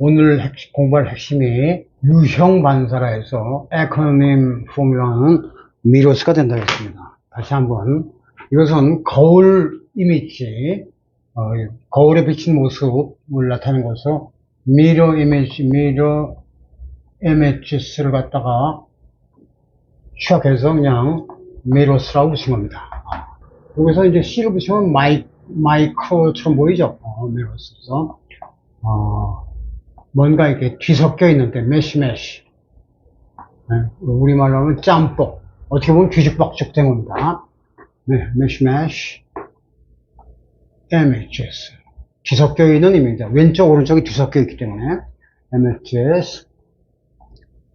오늘 공부할 핵심이 유형 반사라 해서 에코노밈 포뮬러는 미러스가 된다고 했습니다. 다시 한번 이것은 거울 이미지, 거울에 비친 모습을 나타내는 것으로 미러 이미지스를 갖다가 취약해서 그냥 미러스라고 붙인 겁니다. 여기서 이제 C를 붙이면 마이크로처럼 보이죠? 미러스에서 뭔가 이렇게 뒤섞여 있는데, 메쉬. 네, 우리말로 하면 짬뽕. 어떻게 보면 뒤죽박죽 된 겁니다. 네, 메쉬, images. 뒤섞여 있는 이미지입니다. 왼쪽, 오른쪽이 뒤섞여 있기 때문에, images.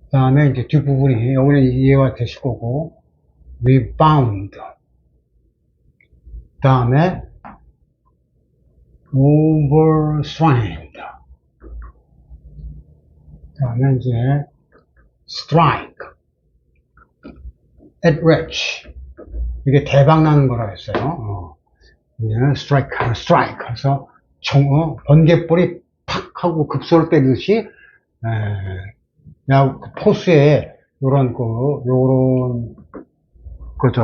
그 다음에 이제 뒷부분이, 여기는 이해가 되실 거고, rebound. 그 다음에, overstrained. 다음에 이제 strike, at rich. 이게 대박 나는 거라 했어요. strike. 그래서 번갯불이 팍 하고 급소를 때리듯이 포수에 요런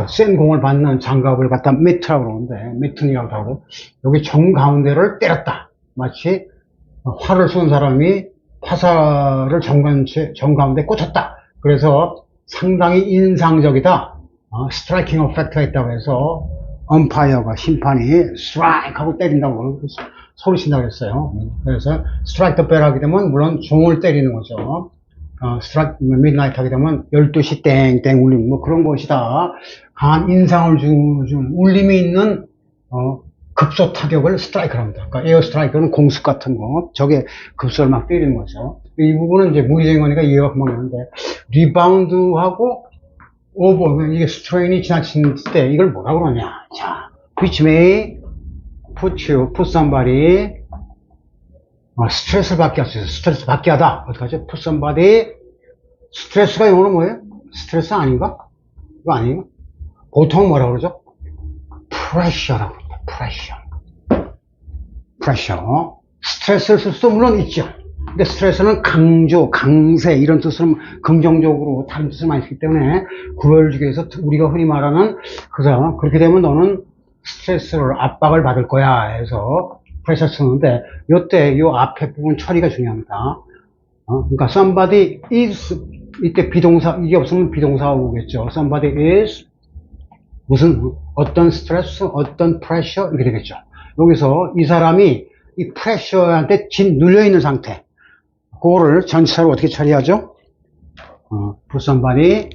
센 공을 받는 장갑을 갖다 미트라고 그러는데, 미트니라고 하고, 여기 정 가운데를 때렸다. 마치 활을 쏜 사람이 화살을 정 가운데 꽂혔다. 그래서 상당히 인상적이다. 스트라이킹 어펙트가 있다고 해서 엄파이어가, 심판이 스트라이크 하고 때린다고 소리친다고 했어요. 그래서 스트라이크 더 벨 하게 되면 물론 종을 때리는 거죠. 스트라이크 미드나이트 하게 되면 12시 땡땡 울림, 뭐 그런 것이다. 강한 인상을 준 울림이 있는 급소 타격을 스트라이크를 합니다. 그러니까 에어 스트라이크는 공습 같은 거, 저게 급소를 막 때리는 거죠. 이 부분은 이제 무리적인 거니까 이해가 금방 되는데, 리바운드하고 오버, 이게 스트레인이 지나친 때 이걸 뭐라 그러냐. 자, which may put somebody, 스트레스를 받게 할 수 있어요. 스트레스 받게 하다. 어떡하죠? put somebody, 스트레스가 영어로 뭐예요? 스트레스 아닌가? 이거 아니에요? 보통 뭐라 그러죠? pressure라고 합니다. pressure. 스트레스를 쓸 수도 물론 있죠. 근데 스트레스는 강조, 강세 이런 뜻으로 긍정적으로 다른 뜻을 많이 쓰기 때문에 구별주기에서 우리가 흔히 말하는 그렇게 되면 너는 스트레스를 압박을 받을 거야 해서 pressure 쓰는데, 요때 요 앞에 부분 처리가 중요합니다. 그러니까 somebody is, 이때 비동사, 이게 없으면 비동사가 오겠죠. somebody is 무슨 어떤 스트레스, 어떤 프레셔 이렇게 되겠죠. 여기서 이 사람이 이 프레셔한테 눌려 있는 상태, 그거를 전치사로 어떻게 처리하죠? put somebody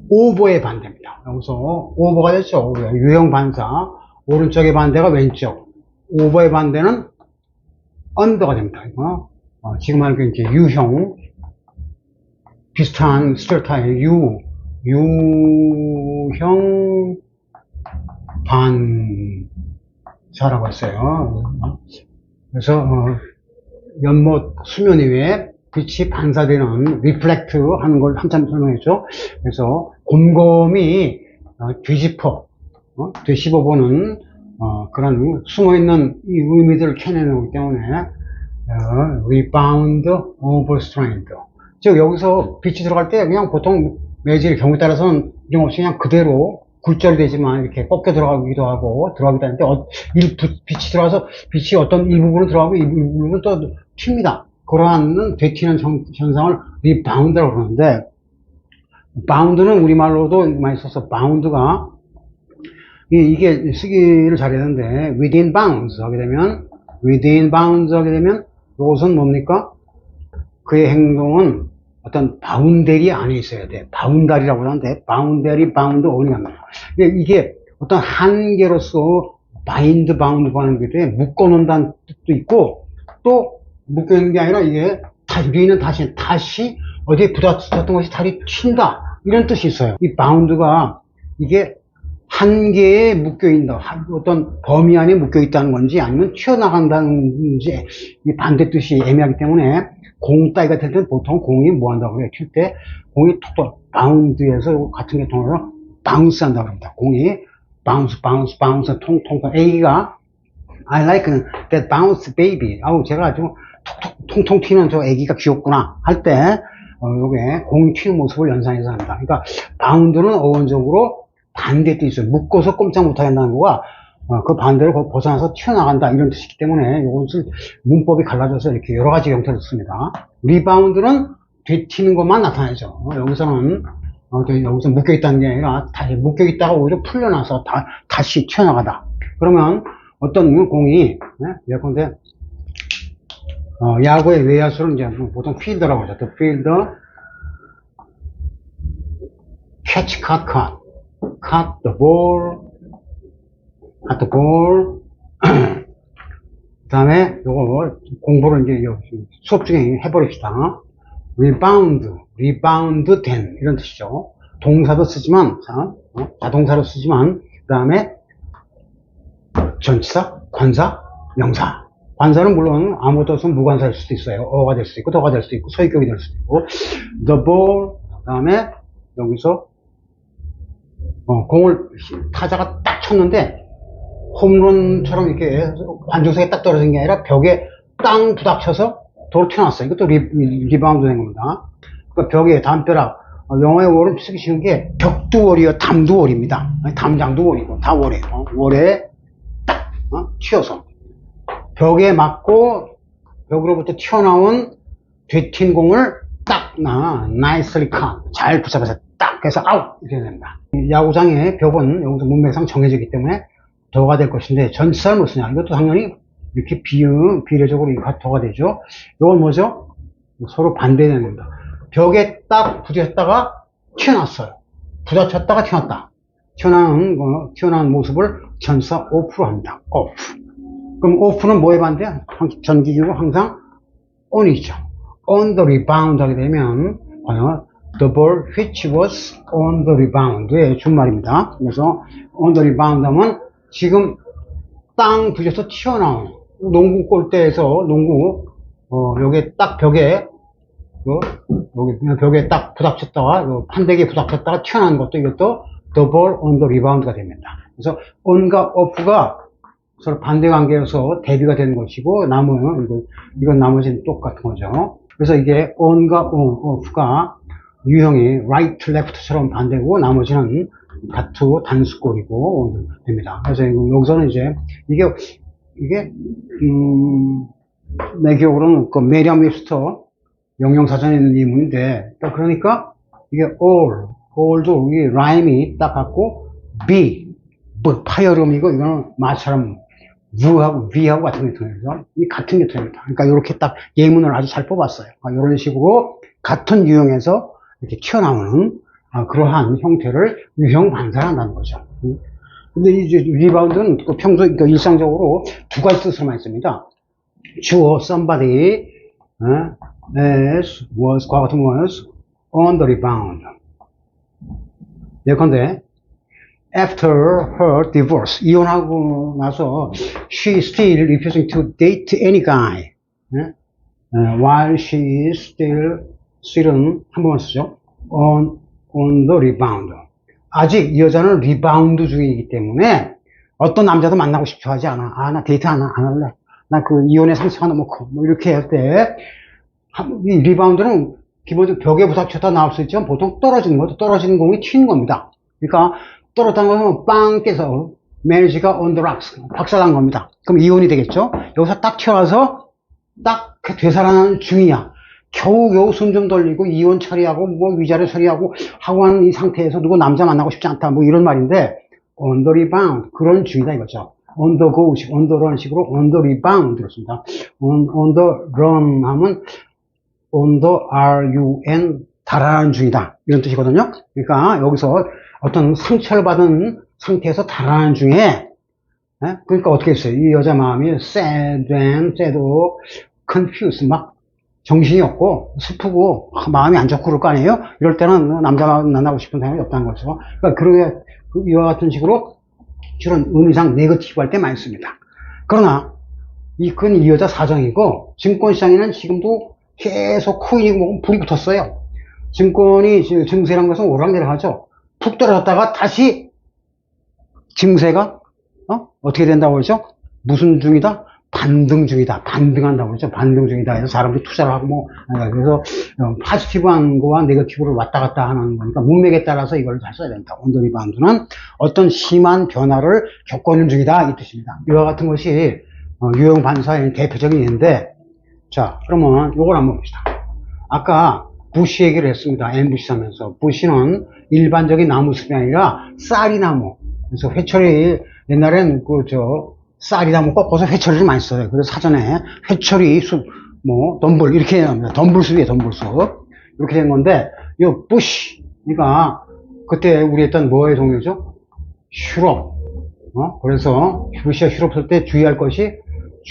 over의 반대입니다. 여기서 over가 됐죠. 유형 반사, 오른쪽의 반대가 왼쪽, over의 반대는 under가 됩니다. 지금 말하는 게 이제 유형, 비슷한 스텔타의 유형 반사라고 했어요. 그래서 연못 수면 위에 빛이 반사되는 리플렉트 하는 걸 한참 설명했죠. 그래서 곰곰이 뒤집어보는 그런 숨어있는 이 의미들을 캐내는 거기 때문에 rebound, overstrained. 즉 여기서 빛이 들어갈 때 그냥 보통 매질 경우에 따라서는 없이 그냥 그대로 굴절이 되지만 이렇게 꺾여 들어가기도 하고 들어가기도 하는데, 빛이 들어가서 빛이 어떤 일부분은 들어가고 일부분은 또 튑니다. 그러한 되튀는 현상을 리바운드라고 그러는데, 바운드는 우리말로도 많이 써서 바운드가 이게 쓰기를 잘했는데, within bounds 하게 되면 이것은 뭡니까? 그의 행동은 어떤 바운더리 안에 있어야 돼. 바운다리라고 하는데, 바운더리, 바운드 어울리합니다. 이게 어떤 한계로서 바인드, 바운드 하는 게 돼. 묶어놓는다는 뜻도 있고, 또 묶여있는 게 아니라 이게 우리는 다시 어디에 부딪혔던 것이 다시 튄다, 이런 뜻이 있어요. 이 바운드가 이게 한계에 묶여있다, 어떤 범위 안에 묶여있다는 건지 아니면 튀어나간다는 건지 이 반대 뜻이 애매하기 때문에, 공 따위가 될 때는 보통 공이 뭐 한다고 그래요? 튈 때 공이 톡톡 바운드에서 같은 게 통해서 바운스 한다고 합니다. 공이 바운스 통통. A가 I like that bounce baby. 제가 아주 톡톡 통통 튀는 저 애기가 귀엽구나 할 때 요게 공이 튀는 모습을 연상해서 합니다. 그러니까 바운드는 어원적으로 반대 뜻이 있어요. 묶어서 꼼짝 못하게 한다는 거가 그 반대로 벗어나서 튀어나간다 이런 뜻이기 때문에 요것을 문법이 갈라져서 이렇게 여러 가지 형태를 씁니다. 리바운드는 뒤튀는 것만 나타내죠. 여기서는 여기서 묶여있다는 게 아니라 다시 묶여있다가 오히려 풀려나서 다시 튀어나가다. 그러면 어떤 공이 예컨대 야구의 외야수를 이제 보통 필더라고 하죠. 또 필더, catch, cut, cut, cut the ball, cut the ball. 그 다음에 요거 공부를 이제 수업 중에 해버립시다. rebound 된 이런 뜻이죠. 동사도 쓰지만 자동사로 쓰지만 그 다음에 전치사, 관사, 명사. 관사는 물론 아무것도 없으면 무관사일 수도 있어요. 어가 될 수도 있고 더가 될 수도 있고 소위격이 될 수도 있고 the ball 그 다음에 여기서 공을 타자가 딱 쳤는데 홈런처럼 이렇게 관중석에 딱 떨어진 게 아니라 벽에 땅 부닥쳐서 도로 튀어나왔어요. 이것도 리바운드 된 겁니다. 그러니까 벽에 담벼락 영어의 월은 쓰기 쉬운 게 벽두월이요 담두월입니다. 담장도 월이고 다 월이에요. 월에 딱 튀어서 벽에 맞고 벽으로부터 튀어나온 되튄 공을 딱 nicely caught 잘 붙잡아서 딱 해서 아웃 이렇게 됩니다. 야구장의 벽은 여기서 문맥상 정해지기 때문에 더가 될 것인데 전치사를 못 쓰냐 이것도 당연히 이렇게 비례적으로 더가 되죠. 이건 뭐죠? 서로 반대되는 겁니다. 벽에 딱 부딪혔다가 튀어났어요. 부딪혔다가 튀어났다. 튀어나온 모습을 전치사 off로 합니다. off. 그럼 off는 뭐에 반대야? 전기기구 항상 on이죠. on the rebound 하게 되면 the ball which was on the rebound의 준말입니다. 그래서 on the rebound 하면 지금 땅 부딪혀서 튀어나온 농구 골대에서 농구 여기 딱 벽에 여기 그냥 벽에 딱 부닥쳤다가 판대기에 부닥쳤다가 튀어나온 것도 이것도 the ball on the rebound가 됩니다. 그래서 on과 off가 서로 반대 관계여서 대비가 되는 것이고 이건 나머지는 똑같은 거죠. 그래서 이게 on과 off가 유형이 right, left처럼 반대고 나머지는 다투 단수꼴이고 됩니다. 그래서 여기서는 이제 이게 내 기억으로는 그 메리엄 웹스터 영영사전에 있는 예문인데 그러니까 이게 all도 이 라임이 딱 같고 파열음이고 이거는 마처럼 V하고 같은 계통이죠. 이 같은 계통입니다. 그러니까 이렇게 딱 예문을 아주 잘 뽑았어요. 이런 식으로 같은 유형에서 이렇게 튀어나오는 그러한 형태를 유형 반사를 한다는 거죠. 근데 이제 리바운드는 평소 일상적으로 두 가지 뜻으로 많이 씁니다. 주어 somebody was 과거 같은 was on the rebound. 예컨대 after her divorce 이혼하고 나서 she still refusing to date any guy while she is still은 한 번만 쓰죠. on the rebound. 아직 이 여자는 리바운드 중이기 때문에 어떤 남자도 만나고 싶어 하지 않아. 나 데이트 안 할래. 나 그 이혼의 상처가 너무 커. 뭐 이렇게 할 때 이 리바운드는 기본적으로 벽에 부닥쳤다 나올 수 있지만 보통 떨어지는 것도 떨어지는 공이 튀는 겁니다. 그러니까 떨어졌다는 것은 빵 깨서 marriage가 on the rocks 박살난 겁니다. 그럼 이혼이 되겠죠. 여기서 딱 튀어나와서 딱 되살아나는 중이야. 겨우 숨 좀 돌리고 이혼 처리하고 뭐 위자료 처리하고 하고 하는 이 상태에서 누구 남자 만나고 싶지 않다 뭐 이런 말인데 on the rebound 그런 중이다 이거죠. on the go식, on the run식으로 on the rebound 들었습니다. on the run 하면 on the run 달아나는 중이다 이런 뜻이거든요. 그러니까 여기서 어떤 상처를 받은 상태에서 달아나는 중에 그러니까 어떻게 했어요? 이 여자 마음이 sad confused 막 정신이 없고 슬프고 마음이 안 좋고 그럴 거 아니에요? 이럴 때는 남자 만나고 싶은 생각이 없다는 거죠. 그러니까 이와 같은 식으로 주로 의미상 네거티브 할 때 많이 씁니다. 그러나 그건 이 여자 사정이고 증권시장에는 지금도 계속 코인이 불이 붙었어요. 증세란 것은 오락내락하죠. 푹 떨어졌다가 다시 증세가 어떻게 된다고 그러죠? 무슨 중이다? 반등 중이다. 반등한다고 그러죠. 반등 중이다. 해서 사람들이 투자를 하고 뭐, 그래서 포지티브한 거와 네거티브를 왔다 갔다 하는 거니까 문맥에 따라서 이걸 잘 써야 된다. 온도 리바운드는 어떤 심한 변화를 겪어오는 중이다. 이 뜻입니다. 이와 같은 것이 유형 반사의 대표적인 예인데, 자, 그러면 이걸 한번 봅시다. 아까 부시 얘기를 했습니다. 엠부시 하면서. 부시는 일반적인 나무숲이 아니라 쌀이나무. 그래서 회초리, 옛날엔 쌀이나무 꺾어서 회초리를 많이 써요. 그래서 사전에 회초리 숲, 덤불, 이렇게 합니다. 덤불숲이에요, 덤불숲. 이렇게 된 건데, 이 부시, 그러니까, 그때 우리 했던 뭐의 종류죠? 슈럽. 그래서 부시와 슈럽 쓸 때 주의할 것이,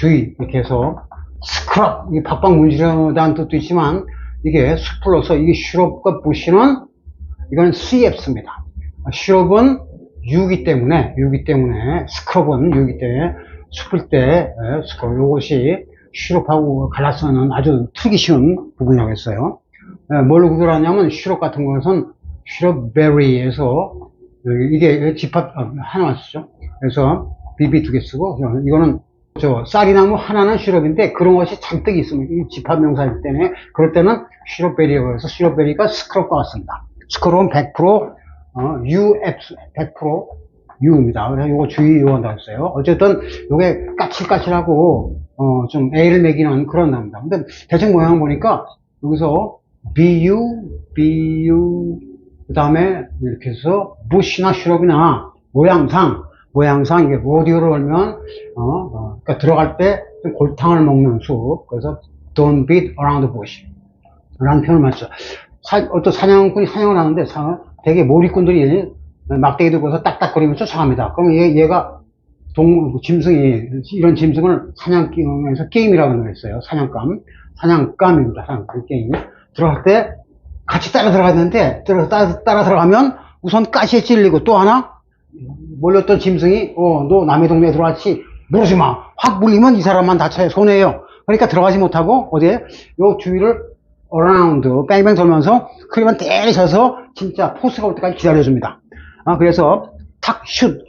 이렇게 해서, 스크럽, 이게 박박 문지르다는 뜻도 있지만, 이게 숲을로서 이게 슈럽과 부시는, 이건 CF입니다. 슈럽은 유기 때문에, 스크럽은 유기 때문에, 숲을 때, 스크럽, 요것이 슈럽하고 갈라서는 아주 틀기 쉬운 부분이라고 했어요. 뭘로 구별하냐면, 슈럽 같은 것은 슈럽베리에서, 이게 집합, 하나만 쓰죠. 그래서, BB 2개 쓰고, 이거는, 쌀이나무 하나는 슈럽인데, 그런 것이 잔뜩 있으면, 이 집합명사이기 때문에, 그럴 때는 슈럽베리라고 해서, 슈럽베리가 스크럽과 같습니다. 스크럽은 100%, UF, 100% U입니다. 그래서 요거 주의요한다고 했어요. 어쨌든, 요게 까칠까칠하고, 좀 A를 매기는 그런 단어입니다. 근데 대충 모양 보니까, 여기서 BU, 그 다음에 이렇게 해서, 부시나 슈럽이나, 모양상, 이게 오디오를 걸면, 그러니까 들어갈 때 좀 골탕을 먹는 숲. 그래서, don't beat around the bush. 라는 표현을 맞죠. 어떤 사냥꾼이 사냥을 하는데, 되게 몰입꾼들이 막대기 들고서 딱딱거리면서 쫓아갑니다. 그럼 얘가 짐승이, 이런 짐승을 사냥에서 게임이라고 하는 사냥감입니다. 사냥감 게임. 들어갈 때 같이 따라 들어가야 되는데, 따라 들어가면 우선 가시에 찔리고 또 하나, 몰렸던 짐승이, 너 남의 동네에 들어왔지? 모르지 마. 확 물리면 이 사람만 다쳐요. 손해요. 그러니까 들어가지 못하고, 어디에? 요 주위를 어라운드, 뺑뺑 돌면서, 그러면 때리셔서, 진짜 포스가 올 때까지 기다려줍니다. 그래서, 탁, 슛,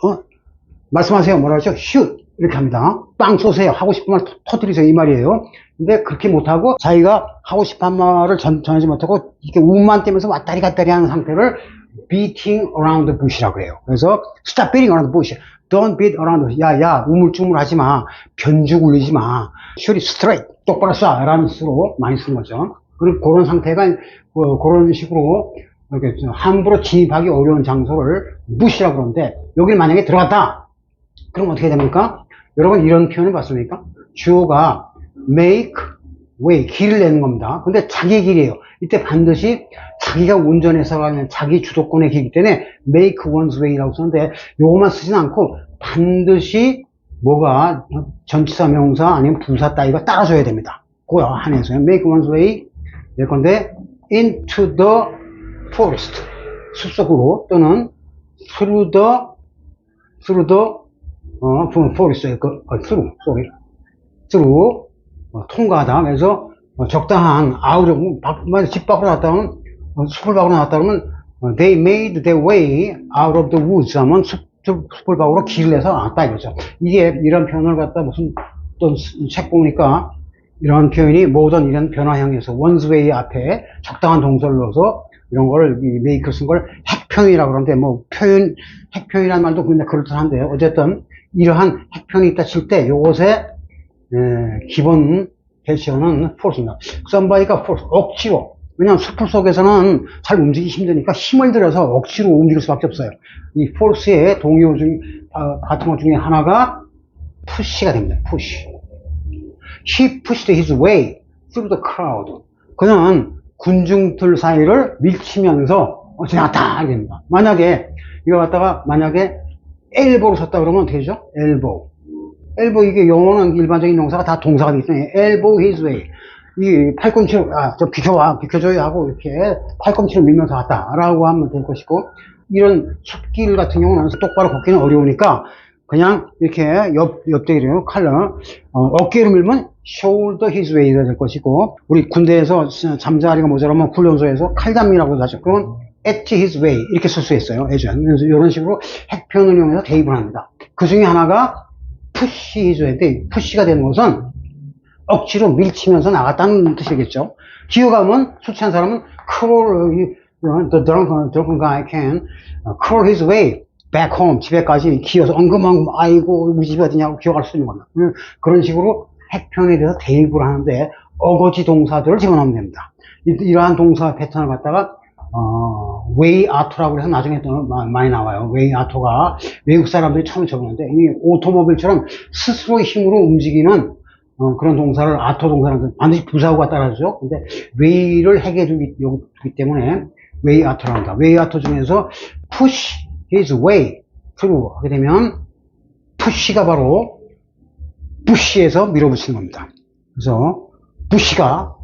말씀하세요. 뭐라 그러죠? 슛! 이렇게 합니다. 빵 쏘세요. 하고 싶은 말 터뜨리세요. 이 말이에요. 근데 그렇게 못하고, 자기가 하고 싶은 말을 전하지 못하고, 이렇게 운만 떼면서 왔다리 갔다리 하는 상태를, beating around the bush라고 해요. 그래서 stop beating around the bush. Don't beat around the bush. 야, 우물쭈물 하지 마. 변죽 울리지 마. shoot it straight. 똑바로 쏴. 라는 식으로 많이 쓰는 거죠. 그리고 그런 상태가, 그런 식으로, 이렇게 함부로 진입하기 어려운 장소를 bush라고 그러는데, 여기 만약에 들어갔다. 그럼 어떻게 됩니까? 여러분 이런 표현을 봤습니까? 주어가 make way, 길을 내는 겁니다. 근데 자기 길이에요. 이때 반드시 자기가 운전해서 가는 자기 주도권의 길이기 때문에 make one's way라고 쓰는데 요것만 쓰진 않고 반드시 뭐가 전치사 명사 아니면 부사 따위가 따라줘야 됩니다. 그거 한해서요. make one's way 될 건데 into the forest 숲속으로 또는 through the forest through 통과하다. 그래서 적당한 아우령 집 밖으로 나왔다 하면 숲을 밖으로 나왔다 그러면 they made their way out of the woods 하면 숲을 밖으로 길을 내서 나왔다 이거죠. 이게 이런 표현을 갖다 무슨 어떤 책 보니까 이런 표현이 모든 이런 변화형에서 one's way 앞에 적당한 동사를 넣어서 이런 걸 make를 쓴 걸 핵표현이라고 그러는데 뭐 핵표현이라는 말도 근데 그럴듯한데요. 어쨌든 이러한 핵표현이 있다 칠 때 요것에 기본 대시어는 force입니다. somebody가 force, 억지로. 왜냐하면 숲을 속에서는 잘 움직이기 힘드니까 힘을 들여서 억지로 움직일 수밖에 없어요. 이 force의 동요 같은 것 중에 하나가 push가 됩니다. push. He pushed his way through the crowd. 그는 군중들 사이를 밀치면서 지나갔다. 이렇게 됩니다. 만약에 이거 갖다가 만약에 elbow로 썼다 그러면 어떻게 되죠? elbow. 이게 영어는 일반적인 명사가 다 동사가 되기 때문에 elbow his way. 이 팔꿈치로 좀 비켜줘요 하고 이렇게 팔꿈치로 밀면서 갔다라고 하면 될 것이고 이런 숲길 같은 경우는 똑바로 걷기는 어려우니까 그냥 이렇게 옆대기로 칼로 어깨로 밀면 shoulder his way가 될 것이고 우리 군대에서 잠자리가 모자라면 훈련소에서 칼잡이라고 하죠. 그러면 at his way 이렇게 쓸 수 있어요. 예전. 그래서 이런 식으로 핵표현을 이용해서 대입을 합니다. 그 중에 하나가 푸시해줘야 돼. 푸시가 되는 것은 억지로 밀치면서 나갔다는 뜻이겠죠. 기어가면 술 취한 사람은 crawl, the drunken guy can crawl his way back home. 집에까지 기어서 엉금엉금 아이고 우리 집이 어디냐고 기어갈 수 있는 겁니다. 그런 식으로 핵표현에 대해서 대입을 하는데 어거지 동사들을 집어넣으면 됩니다. 이러한 동사 패턴을 갖다가 웨이 아토라고 해서 나중에 또 많이 나와요. 웨이 아토가 외국 사람들이 처음 적었는데 이 오토모빌처럼 스스로의 힘으로 움직이는 그런 동사를 아토 동사는 반드시 부사구가 따라주죠. 근데 웨이를 해결해 주기 때문에 웨이 아토라고 합니다. 웨이 아토 중에서 push his way through 하게 되면 push가 바로 부시에서 밀어붙이는 겁니다. 그래서 부시가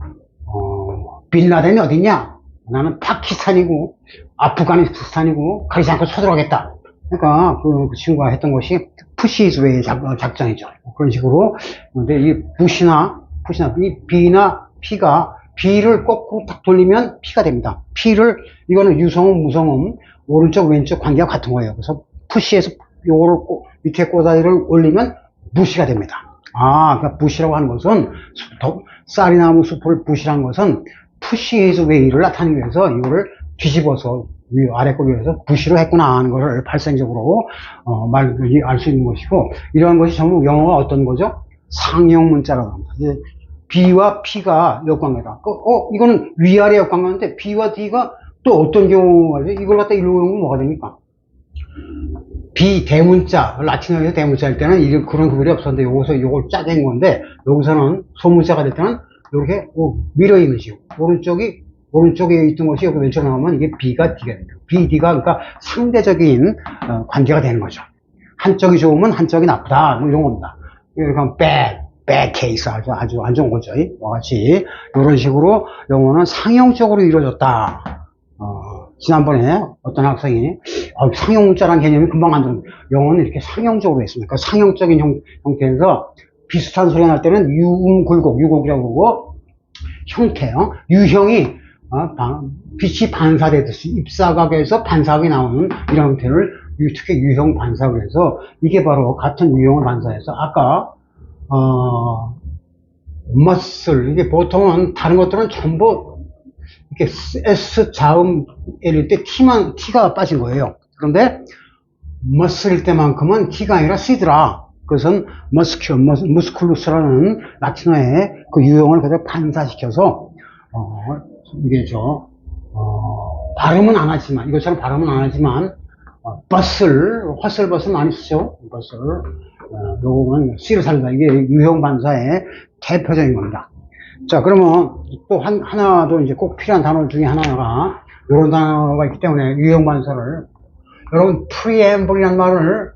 빌라덴이 어딨냐? 나는 파키스탄이고 아프가니스탄이고 가리지 않고 쳐들어가겠다. 그러니까 그 친구가 했던 것이 push his way 작전이죠. 그런 식으로. 근데 이 부시나 이 B나 P가 B를 거꾸로 딱 돌리면 P가 됩니다. P를 이거는 유성음 무성음 오른쪽 왼쪽 관계가 같은 거예요. 그래서 push에서 요거를 밑에 꼬다리를 올리면 부시가 됩니다. 그러니까 부시라고 하는 것은 쌀이 나무 숲을 부시라는 것은 push his way를 나타내기 위해서 이거를 뒤집어서 아래 거 위해서 부시로 했구나 하는 것을 발생적으로 알 수 있는 것이고, 이러한 것이 전부 영어가 어떤 거죠? 상형 문자라고 합니다. B와 P가 역관계다. 이거는 위아래 역관계인데 B와 D가 또 어떤 경우가 죠? 이걸 갖다 일로 보면 뭐가 됩니까? B 대문자, 라틴어에서 대문자일 때는 그런 구별이 없었는데 여기서 이걸 짜낸 건데, 여기서는 소문자가 될 때는 이렇게 미러 이미지, 오른쪽에 있던 것이 여기 왼쪽에 나오면 이게 B가 D가 됩니다. B, D가 그러니까 상대적인 관계가 되는 거죠. 한쪽이 좋으면 한쪽이 나쁘다, 뭐 이런 겁니다. 그러니까 bad case, 아주 안 좋은 거죠. 이와 같이 이런 식으로 영어는 상형적으로 이루어졌다. 지난번에 어떤 학생이 상형 문자라는 개념이 금방 안 들어요. 영어는 이렇게 상형적으로 했습니다. 그러니까 상형적인 형태에서 비슷한 소리가 날 때는 유곡이라고 그러고, 형태요. 유형이 빛이 반사되듯이 입사각에서 반사각이 나오는 이런 형태를 특히 유형 반사각을 해서, 이게 바로 같은 유형을 반사해서 아까 muscle, 이게 보통은 다른 것들은 전부 이렇게 S 자음 L일 때 T가 빠진 거예요. 그런데 muscle일 때만큼은 T가 아니라 C더라. 그것은 musculus라는 라틴어의 그 유형을 그대로 반사시켜서 이게 발음은 안 하지만, 이것처럼 발음은 안 하지만 헛슬벗은 많이 쓰죠. 요거는 C를 살린다. 이게 유형 반사의 대표적인 겁니다. 자, 그러면 또 하나 더 이제 꼭 필요한 단어 중에 하나가, 이런 단어가 있기 때문에 유형 반사를, 여러분 preamble이라는 말을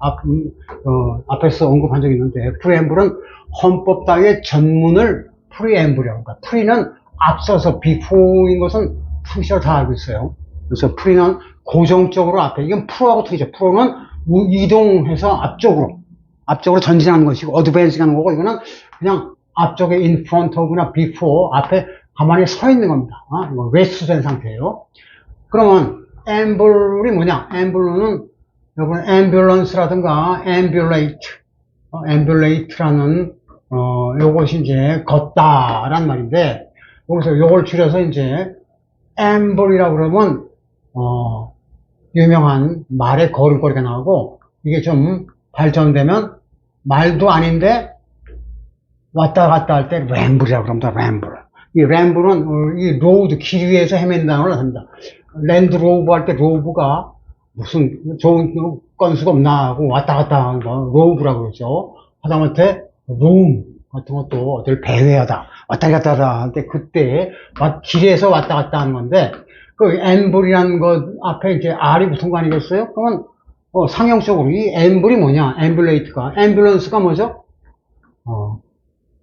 앞에서 언급한 적이 있는데, preamble은 헌법 따위의 전문을 preamble이라고 합니다. pre는 앞서서, before인 것은 상식적으로 다 알고 있어요. 그래서 pre는 고정적으로 앞에, 이건 pro하고 틀리죠. pro는 이동해서 앞쪽으로 전진하는 것이고, advanceing 하는 거고, 이거는 그냥 앞쪽에 in front of나 before, 앞에 가만히 서 있는 겁니다. rest된 상태예요. 그러면 amble이 뭐냐? amble는 여러분 ambulance라든가 ambulate라는 요것이 이제 걷다라는 말인데, 여기서 요걸 줄여서 이제 amble이라고 그러면 유명한 말의 걸음걸이가 나오고, 이게 좀 발전되면 말도 아닌데 왔다 갔다 할 때 램블이라고 합니다. 램블. 이 램블은 이 로드, 길 위에서 헤맨다는 걸 합니다. 랜드 로브 할 때 로브가 무슨 좋은 건수가 없나 하고 왔다 갔다 하는 거 로브라고 그러죠. 하다못해 룸 같은 것도 어딜 배회하다, 왔다 갔다 할 때 그때 길에서 왔다 갔다 하는 건데, 그 앰블이라는 것 앞에 이제 R이 붙은 거 아니겠어요? 그러면 상형적으로 이 앰블이 뭐냐? 앰뷸레이트가, 앰뷸런스가 뭐죠?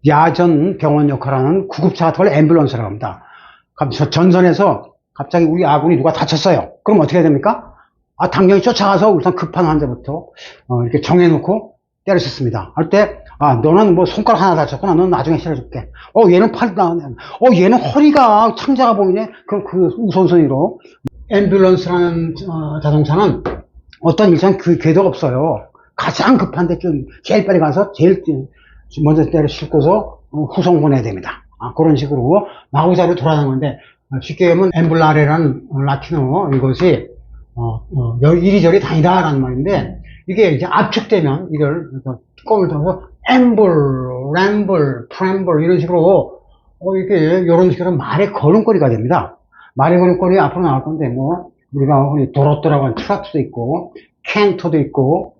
야전 병원 역할하는 구급차 같은 걸 앰뷸런스라고 합니다. 전선에서 갑자기 우리 아군이 누가 다쳤어요. 그럼 어떻게 해야 됩니까? 당연히 쫓아가서 우선 급한 환자부터 이렇게 정해놓고 때려쳤습니다. 할 때, 너는 뭐 손가락 하나 다쳤구나. 너는 나중에 실어줄게. 얘는 팔 나오네. 얘는 허리가 창자가 보이네. 그럼 그 우선순위로. 앰뷸런스라는 자동차는 어떤 일상 궤도가 없어요. 가장 급한데 좀 제일 빨리 가서 제일 먼저 때려 싣고서 후송 보내야 됩니다. 그런 식으로 마구자로 돌아가는 건데, 쉽게 얘기하면 엠블라레라는 라틴어 이것이 이리저리 다니다라는 말인데, 이게 이제 압축되면 이걸 뚜껑을 닫아서 엠블, 램블, 프램블 이런 식으로 이게 이런 식으로 말의 걸음걸이가 됩니다. 말의 걸음걸이 앞으로 나올 건데 뭐 우리가 도로또라고 하는 트라트도 있고 캔터도 있고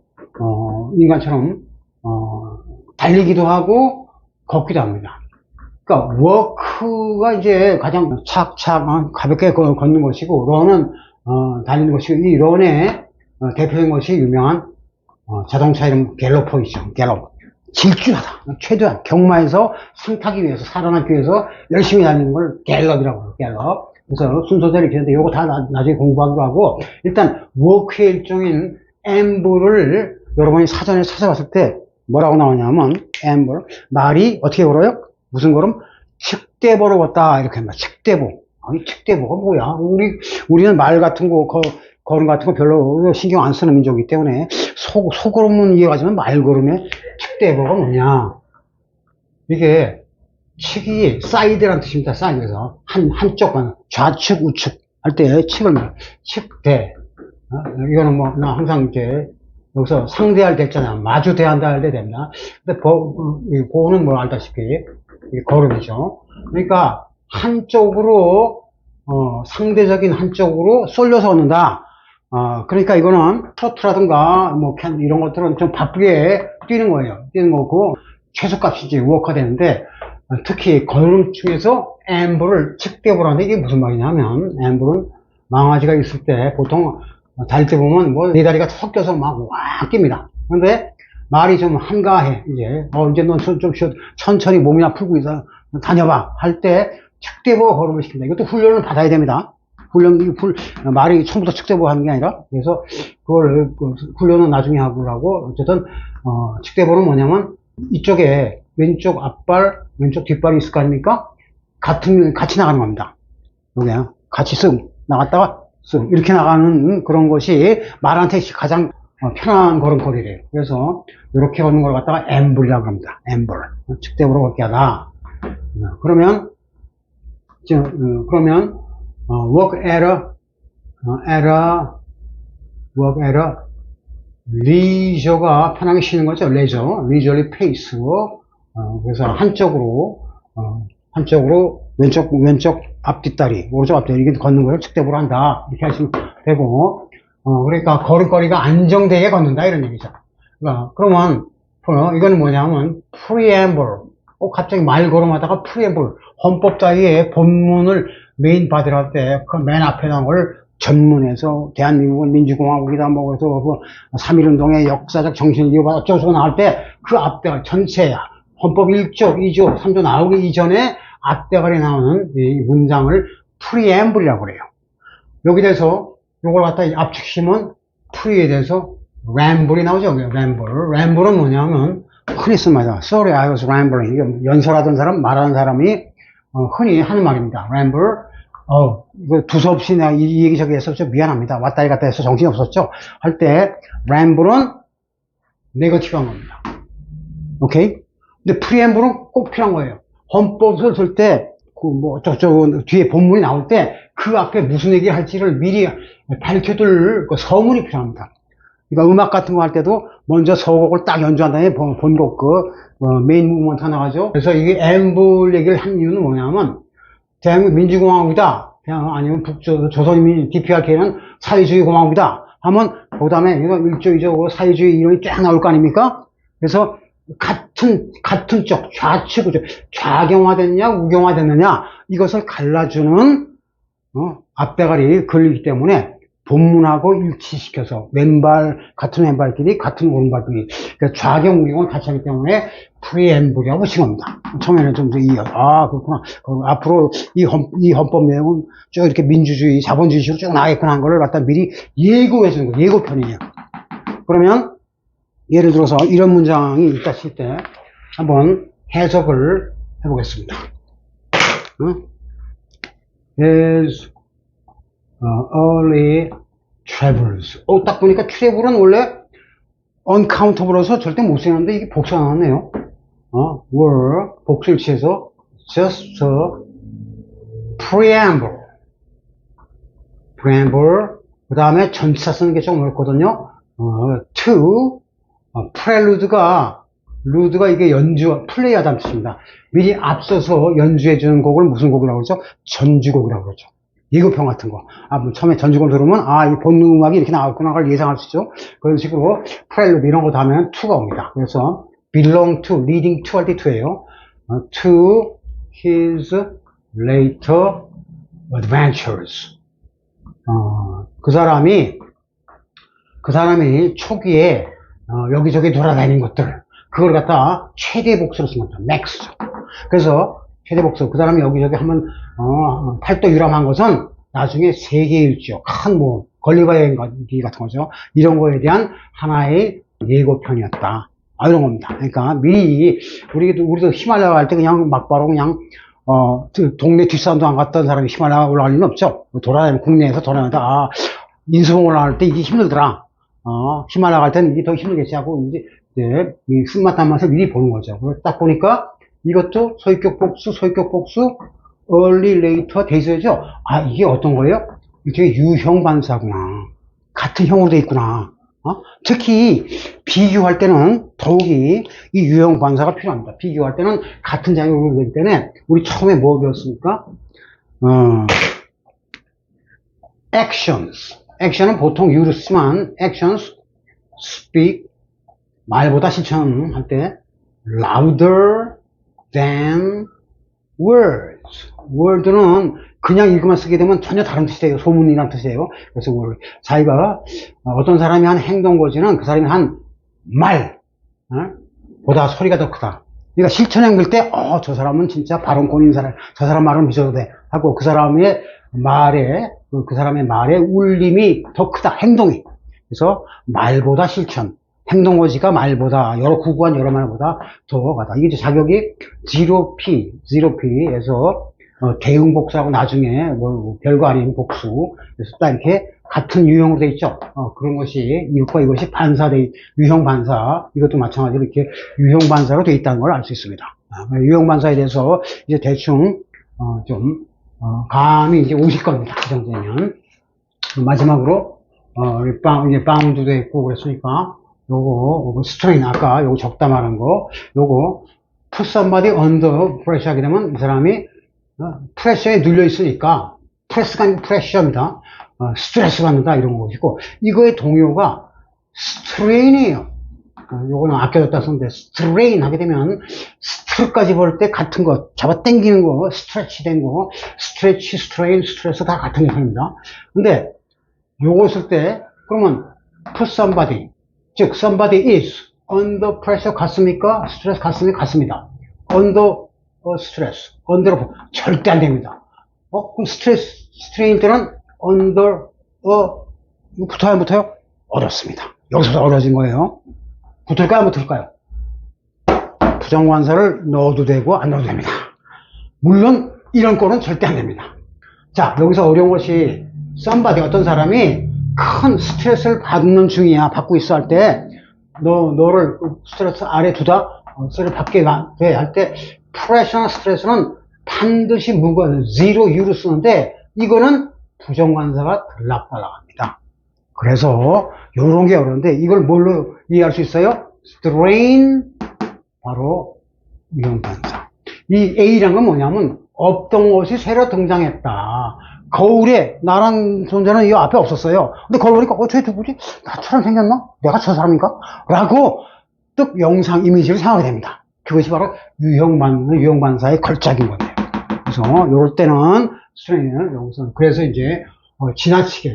인간처럼 달리기도 하고 걷기도 합니다. 그러니까 워크가 이제 가장 착착 가볍게 걷는 것이고 런은 달리는 것이고 이 런의 대표적인 것이 유명한 자동차 이름 갤러퍼이죠. 갤럽. 질주하다. 최대한 경마에서 상타기 위해서 살아남기 위해서 열심히 달리는 걸 갤럽이라고 해요. 갤럽. 그래서 순서대로 이렇게 하는데 요거 다 나중에 공부하기로 하고 일단 워크의 일종인 엠블을 여러분이 사전에 찾아봤을 때 뭐라고 나오냐면 엠블 말이 어떻게 걸어요? 무슨 걸음? 측대보로 걷다 이렇게 합니다. 측대보. 아니 측대보가 뭐야? 우리는 말 같은 거 걸음 같은 거 별로 신경 안 쓰는 민족이기 때문에 소걸음은 이해가지만 말걸음의 측대보가 뭐냐? 이게 측이 사이드라는 뜻입니다. 사이드에서 한쪽만 좌측 우측 할 때 측을 측대. 이거는 뭐 나 항상 이렇게 여기서 상대할 때 있잖아요. 마주 대한다 할 때 됩니다. 근데 보는 뭐 알다시피 이게 걸음이죠. 그러니까 한쪽으로 상대적인 한쪽으로 쏠려서 걷는다. 그러니까 이거는 트로트라든가 뭐 이런 것들은 좀 바쁘게 뛰는 거예요. 뛰는 거고 최소값이 이제 워커 되는데 특히 걸음 중에서 엠블을 측대보로 하는데 이게 무슨 말이냐면 엠블은 망아지가 있을 때 보통 달릴 때 보면 뭐 네 다리가 섞여서 막 와 낍니다. 그런데 말이 좀 한가해 이제 이제 넌 좀 천천히 몸이나 풀고 있어 다녀봐 할 때 측대보 걸음을 시킨다. 이것도 훈련을 받아야 됩니다. 말이 처음부터 측대보 하는 게 아니라 그래서 그걸 훈련은 나중에 하고 어쨌든 측대보는 뭐냐면 이쪽에 왼쪽 앞발 왼쪽 뒷발이 있을 거 아닙니까? 같이 나가는 겁니다. 여기요 같이 쓱 나갔다가 쓱 이렇게 나가는 그런 것이 말한테 가장 편한 걸음걸이래요. 그래서 이렇게 걷는 걸 갖다가 엠블이라고 합니다. 엠블 측대보로 걷게 하다. 그러면 work at a leisure가 편하게 쉬는 거죠. leisurely pace로 그래서 한쪽으로 왼쪽 앞뒷다리 오른쪽 앞뒷다리 이렇게 걷는 걸 측대보로 한다 이렇게 하시면 되고 그러니까 걸음걸이가 안정되게 걷는다 이런 얘기죠. 그러면 이거는 뭐냐면 preamble 갑자기 말 걸음하다가 preamble 헌법 따위의 본문을 메인 바디를 할 때 그 맨 앞에 나온 걸 전문에서 대한민국은 민주공화국이다 뭐 그래서 3.1운동의 역사적 정신을 이어받아 어쩌고저쩌고 나올 때 그 앞대가리 전체야 헌법 1조, 2조, 3조 나오기 이전에 앞대가리 나오는 이 문장을 preamble이라고 그래요. 여기 대해서 요걸 갖다 압축시키면 pre에 대해서 ramble이 나오죠. ramble은 뭐냐면 흔히 쓴 말이다. Sorry, I was rambling. 이게 연설하던 사람, 말하는 사람이 흔히 하는 말입니다. ramble. 이거 두서없이 내가 이 얘기 저기 했었죠. 미안합니다. 왔다리 갔다 해서 정신이 없었죠. 할 때 ramble은 네거티브한 겁니다. 오케이? 근데 preamble은 꼭 필요한 거예요. 헌법을 쓸 때 뒤에 본문이 나올 때 그 앞에 무슨 얘기 할지를 미리 밝혀둘 서문이 필요합니다. 그러니까 음악 같은 거 할 때도 먼저 서곡을 딱 연주한 다음에 본곡 메인 무브먼트 하나 가죠. 그래서 이게 엠블 얘기를 한 이유는 뭐냐면 대한민국 민주공화국이다. 아니면 조선인민 DPRK는 사회주의 공화국이다. 하면 그 다음에 이거 1조 2조 사회주의 이론이 쫙 나올 거 아닙니까? 그래서 같은 쪽 좌측 우측 좌경화됐냐 우경화됐느냐 이것을 갈라주는 앞대가리 걸리기 때문에 본문하고 일치시켜서 같은 왼발끼리 같은 오른발끼리 그러니까 좌경 우경을 같이 하기 때문에 preamble이라고 붙인 겁니다. 처음에는 좀 더 그렇구나. 앞으로 이 헌법 내용은 쭉 이렇게 민주주의 자본주의식으로 쭉 나가겠구나 한 거를 갖다 미리 예고해 주는 거예요. 예고편이에요. 그러면 예를 들어서 이런 문장이 있다 칠 때 한번 해석을 해보겠습니다. His early travels. 딱 보니까 travel은 원래 uncountable로서 절대 못 쓰는데 이게 복수가 나왔네요. were 복수를 취해서 just a preamble. 그 다음에 전치사 쓰는 게 좀 어렵거든요. to prelude가 이게 연주, 플레이하다는 뜻입니다. 미리 앞서서 연주해주는 곡을 무슨 곡이라고 그러죠? 전주곡이라고 그러죠. 예고편 같은 거. 뭐 처음에 전주곡을 들으면, 이 본능 음악이 이렇게 나왔구나를 예상할 수 있죠. 그런 식으로, prelude 이런 거 다음에는 to가 옵니다. 그래서, belong to, leading to 할 때 to예요. to his later adventures. 그 사람이 초기에, 여기저기 돌아다닌 것들, 그걸 갖다 최대 복수로 쓴 겁니다. max죠. 그래서 최대 복수. 그 사람이 여기저기 한번 팔도 유람한 것은 나중에 세계 일주, 큰 걸리버 여행기 같은 거죠. 이런 거에 대한 하나의 예고편이었다. 이런 겁니다. 그러니까 미리 우리도 히말라야 갈 때 그냥 막바로 그냥 동네 뒷산도 안 갔던 사람이 히말라야 올라갈 리는 없죠. 돌아다니면 국내에서 돌아다니다 인수봉 올라갈 때 이게 힘들더라. 히말라야 갈 때는 이게 더 힘들겠지 하고 이제 이 쓴맛 담아서 미리 보는 거죠. 딱 보니까 이것도 소위격 복수, early, later, 대수죠. 이게 어떤 거예요? 이게 유형 반사구나. 같은 형으로 돼 있구나. 특히 비교할 때는 더욱이 이 유형 반사가 필요합니다. 비교할 때는 같은 장애로 되기 때문에 우리 처음에 뭐 배웠습니까? action은 보통 유로 쓰지만 actions speak 말보다 실천할 때 louder than words. word는 그냥 읽으면 쓰게 되면 전혀 다른 뜻이 돼요. 소문이란 뜻이에요. 그래서 자기가 어떤 사람이 한 행동 거지는 그 사람이 한 말 보다 소리가 더 크다. 그러니까 실천에 옮길 때 저 사람은 진짜 발언권인 사람, 저 사람 말은 믿어도 돼 하고 그 사람의 말에 울림이 더 크다. 행동이. 그래서 말보다 실천. 행동거지가 말보다, 구구한 여러 말보다 더 가다. 이게 자격이 0P에서 대응 복수하고 나중에 별거 아닌 복수. 그래서 딱 이렇게 같은 유형으로 돼 있죠. 그런 것이, 이것이 유형 반사. 이것도 마찬가지로 이렇게 유형 반사로 돼 있다는 걸 알 수 있습니다. 유형 반사에 대해서 이제 대충, 감이 이제 오실 겁니다. 그 정도면. 마지막으로, 이제 bound도 있고 그랬으니까, 요거 스트레인 아까 요거 적다 말한 거 요거 put somebody under pressure 하게 되면 이 사람이 프레셔에 눌려 있으니까 프레스가 아니고 프레셔입니다. 스트레스 받는다 이런 것이고 이거의 동요가 strain이에요. 요거는 아껴뒀다 썼는데 strain 하게 되면 스트레스까지 볼 때 같은 거 잡아 당기는 거 스트레치 된 거 스트레치 스트레인 스트레스 다 같은 개념입니다. 근데 요거 쓸 때 그러면 put somebody 즉, somebody is under pressure 같습니까? 스트레스 같습니까? 같습니다. under stress. under로 절대 안 됩니다. 그럼 스트레인 때는 under 이거 붙어요, 안 붙어요? 어렵습니다. 여기서 어려워진 거예요. 붙을까요, 안 붙을까요? 부정관사를 넣어도 되고 안 넣어도 됩니다. 물론 이런 꼴은 절대 안 됩니다. 자, 여기서 어려운 것이 somebody 어떤 사람이 큰 스트레스를 받고 있어 할 때, 너를 스트레스 아래 두다, 스트레스 받게 돼 할 때, 프레셔나 스트레스는 반드시 zero U로 쓰는데, 이거는 부정관사가 들락달락합니다. 그래서, 요런 게 어려운데, 이걸 뭘로 이해할 수 있어요? strain, 바로, 유형반사. 이 A란 건 뭐냐면, 없던 것이 새로 등장했다. 거울에 나란 존재는 이 앞에 없었어요. 근데 거울 보니까 쟤 누구지? 나처럼 생겼나? 내가 저 사람인가? 라고 뜩 영상 이미지를 생각하게 됩니다. 그것이 바로 유형반사의 걸작인 건데요. 그래서 요럴 때는 스트레인을 여기서 그래서 이제 지나치게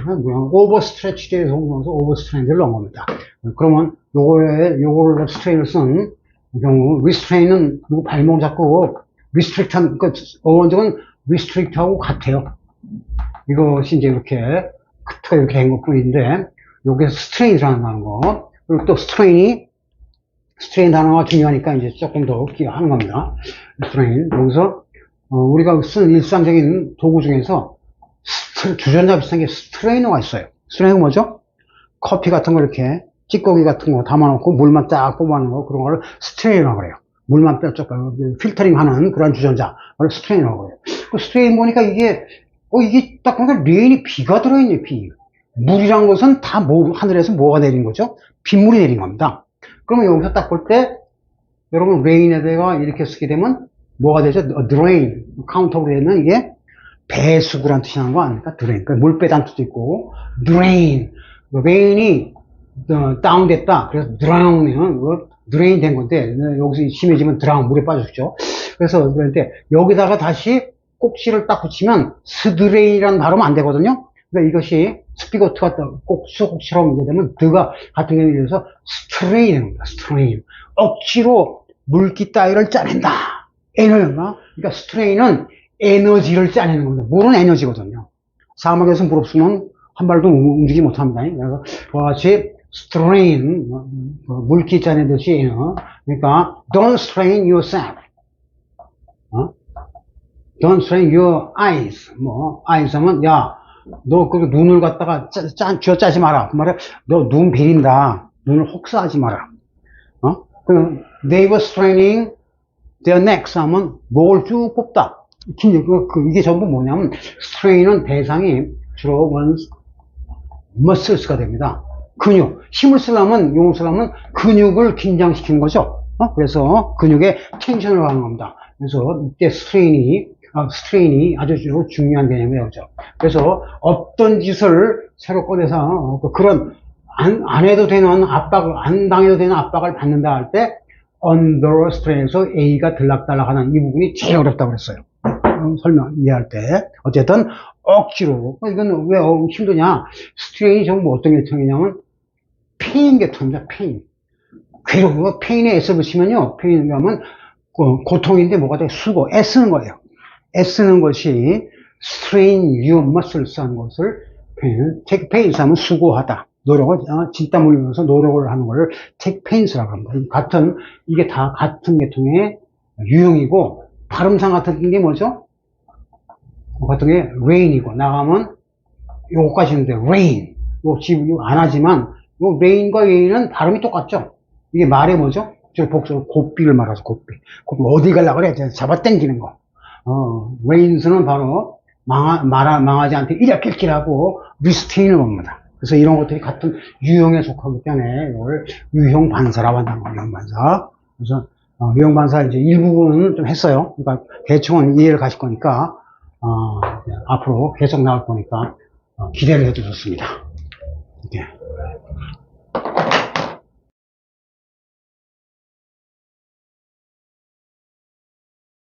오버스트레치에 대해서 오버스트레인을 넣은 겁니다. 그러면 요거를 스트레인을 쓴 경우 리스트레인은 그리고 발목 잡고 리스트릭트한 그 어원적은 리스트릭트하고 같아요. 이것이 이제 이렇게 크트가 이렇게 된 것 뿐인데 여기서 스트레인이 들어간다는 거 그리고 또 스트레인 단어가 중요하니까 이제 조금 더 기억하는 겁니다. 스트레인 여기서 우리가 쓰는 일상적인 도구 중에서 주전자 비슷한 게 스트레이너가 있어요. 스트레이너가 뭐죠? 커피 같은 거 이렇게 찌꺼기 같은 거 담아놓고 물만 쫙 뽑아내는 거, 그런 걸 스트레이너라고 그래요. 물만 쫙 필터링 하는 그런 주전자, 그걸 스트레이너라고 그래요. 그 스트레인 보니까 이게 딱 보니까 레인이 비가 들어있네, 비. 물이란 것은 다 하늘에서 뭐가 내린 거죠? 빗물이 내린 겁니다. 그러면 여기서 딱 볼 때, 여러분, 레인에다가 이렇게 쓰게 되면 뭐가 되죠? drain. 카운터로 되면 이게 배수구란 뜻이 나는 거 아닙니까? drain. 그러니까 물 빼다는 뜻도 있고, drain. 레인이 다운됐다. 그래서 drown이면 drain 된 건데, 여기서 심해지면 drown, 물에 빠졌죠. 그래서 그런데 여기다가 다시 꼭지를 딱 붙이면 스드레인이라는 발음은 안 되거든요. 그러니까 이것이 스피거트가 꼭지처럼 이게 되면 드가 같은 경우에 대해서 스트레인입니다. 스트레인. 억지로 물기 따위를 짜낸다. 그러니까 스트레인은 에너지를 짜내는 겁니다. 물은 에너지거든요. 사막에서 물 없으면 한 발도 움직이지 못합니다. 그래서 그와 같이 strain, 물기 짜내듯이, 그러니까 don't strain yourself. Don't strain your eyes. eyes 하면, 야, 너 그 눈을 갖다가 쥐어짜지 마라. 그 말에, 너 눈 비린다. 눈을 혹사하지 마라. They were straining their necks 하면 목을 쭉 뽑다. 이게 전부 뭐냐면, strain은 대상이 주로 muscles가 됩니다. 근육. 힘을 쓰려면, 용을 쓰려면 근육을 긴장시키는 거죠. 그래서 근육에 텐션을 가는 겁니다. 그래서 이때 스트레인이 아주 중요한 개념이에요. 그래서 어떤 짓을 새로 꺼내서 그런 안 해도 되는 압박을, 안 당해도 되는 압박을 받는다 할 때 under strain에서 A가 들락달락하는 이 부분이 제일 어렵다고 그랬어요. 이해할 때. 어쨌든 억지로. 이건 왜 힘드냐? 스트레인이 전부 어떤 계통이냐면 페인 계통입니다. 페인. 괴로워. 페인에 S 붙이면요. 페인이 하면 고통인데 뭐가 돼? 수고. 애쓰는 거예요. 애쓰는 것이 strain your muscles 하는 것을 take pains 하면 수고하다. 노력을, 진땀 흘리면서 노력을 하는 것을 take pains라고 합니다. 이게 다 같은 계통의 유형이고, 발음상 같은 게 뭐죠? 같은 게 rain이고, 나가면 요거까지 있는데, rain. 지금 안 하지만, rain과 rain은 발음이 똑같죠? 이게 말이 뭐죠? 저 복수, 곱비를 말하죠, 곱비. 어디 가려고 그래? 잡아당기는 거. rains는 바로 망하지 않게 이렇게 리스테인을 봅니다. 그래서 이런 것들이 같은 유형에 속하기 때문에 이걸 유형 반사라고 한다는 거예요, 유형 반사. 그래서, 유형 반사 이제 일부분은 좀 했어요. 그러니까 대충은 이해를 가실 거니까, 앞으로 계속 나올 거니까, 기대를 해도 좋습니다. 이렇게.